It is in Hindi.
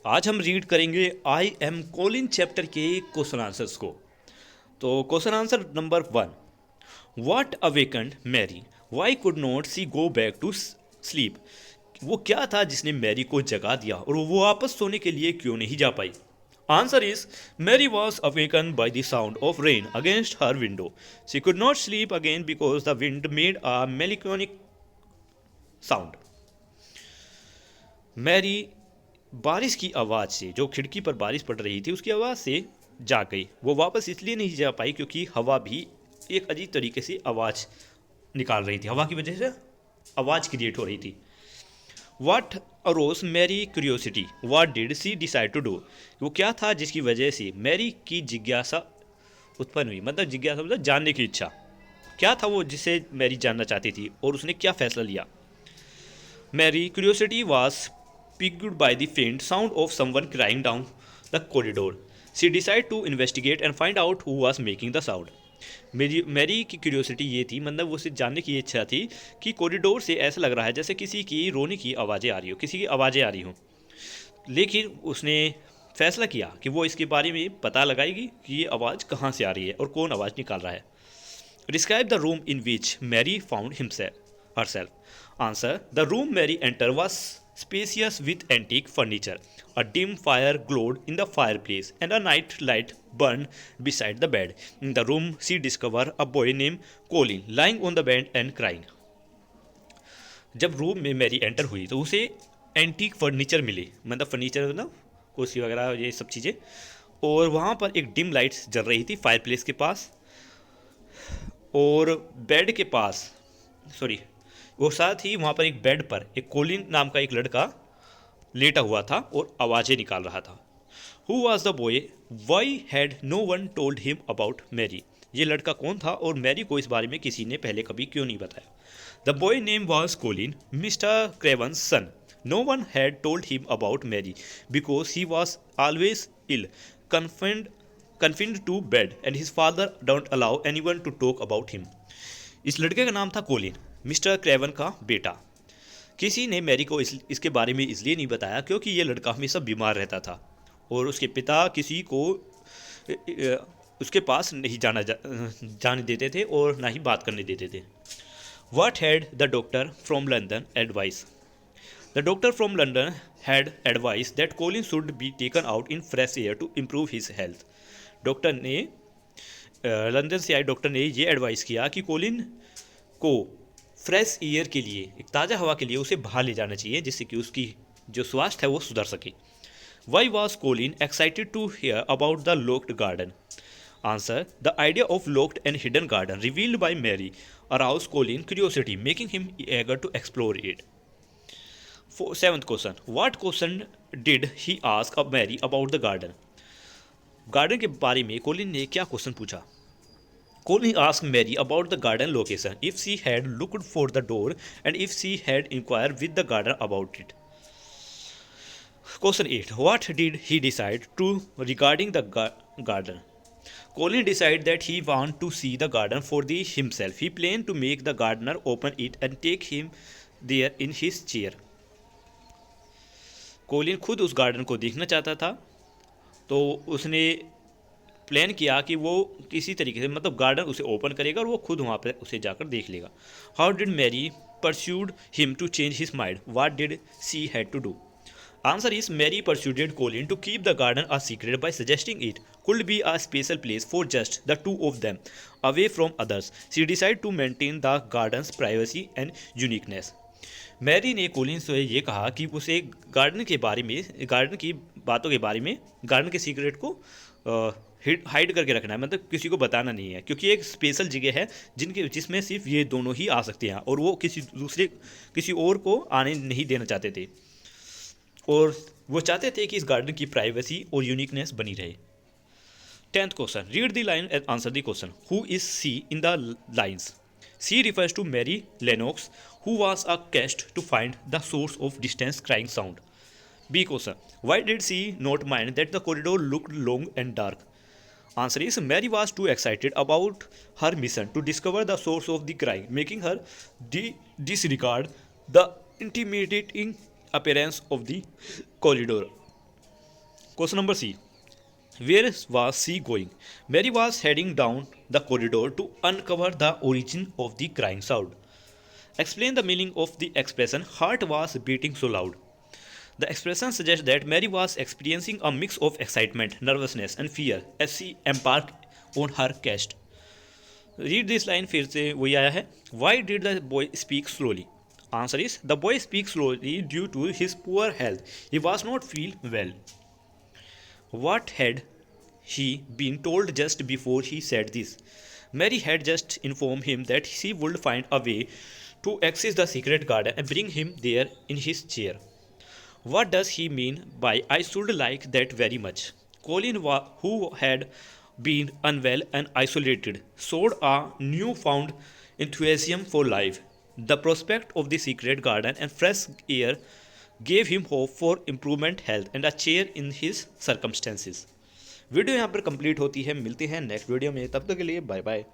आज हम रीड करेंगे आई एम कॉलिन चैप्टर के क्वेश्चन आंसर्स को। तो question answer number 1, what awakened Mary, why could not she go back to sleep. वो क्या था जिसने मैरी को जगा दिया और वो वापस सोने के लिए क्यों नहीं जा पाई। Answer is Mary was awaken by the sound of rain against her window. She could not sleep again because the wind made a melancholic sound. Mary बारिश की आवाज़ से, जो खिड़की पर बारिश पड़ रही थी उसकी आवाज़ से जाग गई। वो वापस इसलिए नहीं जा पाई क्योंकि हवा भी एक अजीब तरीके से आवाज़ निकाल रही थी, हवा की वजह से आवाज़ क्रिएट हो रही थी। What arose Mary curiosity, what did she decide to do. वो क्या था जिसकी वजह से मैरी की जिज्ञासा उत्पन्न हुई, मतलब जिज्ञासा मतलब जानने की इच्छा। क्या था वो जिसे मैरी जानना चाहती थी और उसने क्या फैसला लिया। Mary curiosity was piqued by the faint sound of someone crying down the corridor. She decided to investigate and find out who was making the sound. Mary की क्यूरियोसिटी ये थी, मतलब उसे जानने की इच्छा थी कि कॉरिडोर से ऐसा लग रहा है जैसे किसी की रोने की आवाज़ें आ रही हो, किसी की आवाज़ें आ रही हों। लेकिन उसने फैसला किया कि वो इसके बारे में पता लगाएगी कि ये आवाज़ कहाँ से आ रही है और कौन आवाज़ निकाल रहा है। Describe the room in which Mary found himself herself. Answer, the room Mary enter was spacious with antique furniture. A dim fire glowed in the fireplace, and a night light burned beside the bed. In the room, she discovered a boy named Colin lying on the bed and crying. जब रूम में मैरी एंटर हुई तो उसे एंटीक फर्नीचर मिले, मतलब फर्नीचर मतलब कुर्सी वगैरह ये सब चीज़ें, और वहाँ पर एक डिम लाइट्स जल रही थी फायरप्लेस के पास और बेड के पास, सॉरी, वो साथ ही वहाँ पर एक बेड पर एक कोलिन नाम का एक लड़का लेटा हुआ था और आवाज़ें निकाल रहा था। Who was the boy, why had no one told him about Mary. ये लड़का कौन था और मैरी को इस बारे में किसी ने पहले कभी क्यों नहीं बताया। The boy name was Colin, mister Craven son. No one had told him about Mary because he was always ill, confined to bed, and his father don't allow anyone to talk about him. इस लड़के का नाम था कोलिन, मिस्टर क्रेवन का बेटा। किसी ने मैरी को इसके बारे में इसलिए नहीं बताया क्योंकि ये लड़का हमेशा बीमार रहता था और उसके पिता किसी को उसके पास नहीं जाने देते थे और ना ही बात करने देते थे। What had the doctor from London advised? The doctor from London had advised that Colin should be taken out in fresh air to improve his health. Doctor ने लंदन से आए डॉक्टर ने ये एडवाइस किया कि कोलिन को फ्रेश एयर के लिए, एक ताज़ा हवा के लिए उसे बाहर ले जाना चाहिए जिससे कि उसकी जो स्वास्थ्य है वो सुधर सके। Why was Colin excited to hear about the locked garden. Answer, the idea of locked and hidden garden revealed by Mary arouse Colin curiosity making him eager to explore it. Seventh question, what question did he ask of Mary about the garden. Garden के बारे में कोलिन ने क्या क्वेश्चन पूछा। Colin asked Mary about the garden location, if she had looked for the door, and if she had inquired with the gardener about it. Question 8. What did he decide to regarding the garden? Colin decided that he wanted to see the garden for himself. He planned to make the gardener open it and take him there in his chair. Colin खुद उस गार्डन को देखना चाहता था, तो उसने प्लान किया कि वो किसी तरीके से, मतलब गार्डन उसे ओपन करेगा और वो खुद वहाँ पर उसे जाकर देख लेगा। How did Mary persuade him to change his mind, what did she had to do. Answer is Mary persuaded Colin to keep the garden a secret by suggesting it could be a special place for just the two of them away from others. She decide to maintain the garden's privacy and uniqueness. Mary ने कोलिन से ये कहा कि उसे गार्डन के बारे में, गार्डन की बातों के बारे में, गार्डन के सीक्रेट को हाइड करके रखना है, मतलब किसी को बताना नहीं है, क्योंकि एक स्पेशल जगह है जिसमें सिर्फ ये दोनों ही आ सकते हैं और वो किसी और को आने नहीं देना चाहते थे, और वो चाहते थे कि इस गार्डन की प्राइवेसी और यूनिकनेस बनी रहे। 10th question, read the line and answer the question. Who is she in the lines. She refers to Mary Lennox, who was a quest to find the source of distant crying sound. B question, why did she not mind that the corridor looked long and dark? Answer is Mary was too excited about her mission to discover the source of the crying, making her disregard the intimidating appearance of the corridor. Question number C, where was she going? Mary was heading down the corridor to uncover the origin of the crying sound. Explain the meaning of the expression heart was beating so loud. The expression suggests that Mary was experiencing a mix of excitement, nervousness, and fear as she embarked on her quest. Read this line फिर से वही आया है. Why did the boy speak slowly? Answer is, the boy speaks slowly due to his poor health. He was not feel well. What had he been told just before he said this? Mary had just informed him that she would find a way to access the secret garden and bring him there in his chair. What does he mean by I should like that very much? Colin, who had been unwell and isolated, showed a newfound enthusiasm for life. The prospect of the secret garden and fresh air gave him hope for improvement health and a chair in his circumstances. Video यहाँ पर कंप्लीट होती है, मिलते हैं नेक्स्ट वीडियो में, तब तक के लिए बाय बाय.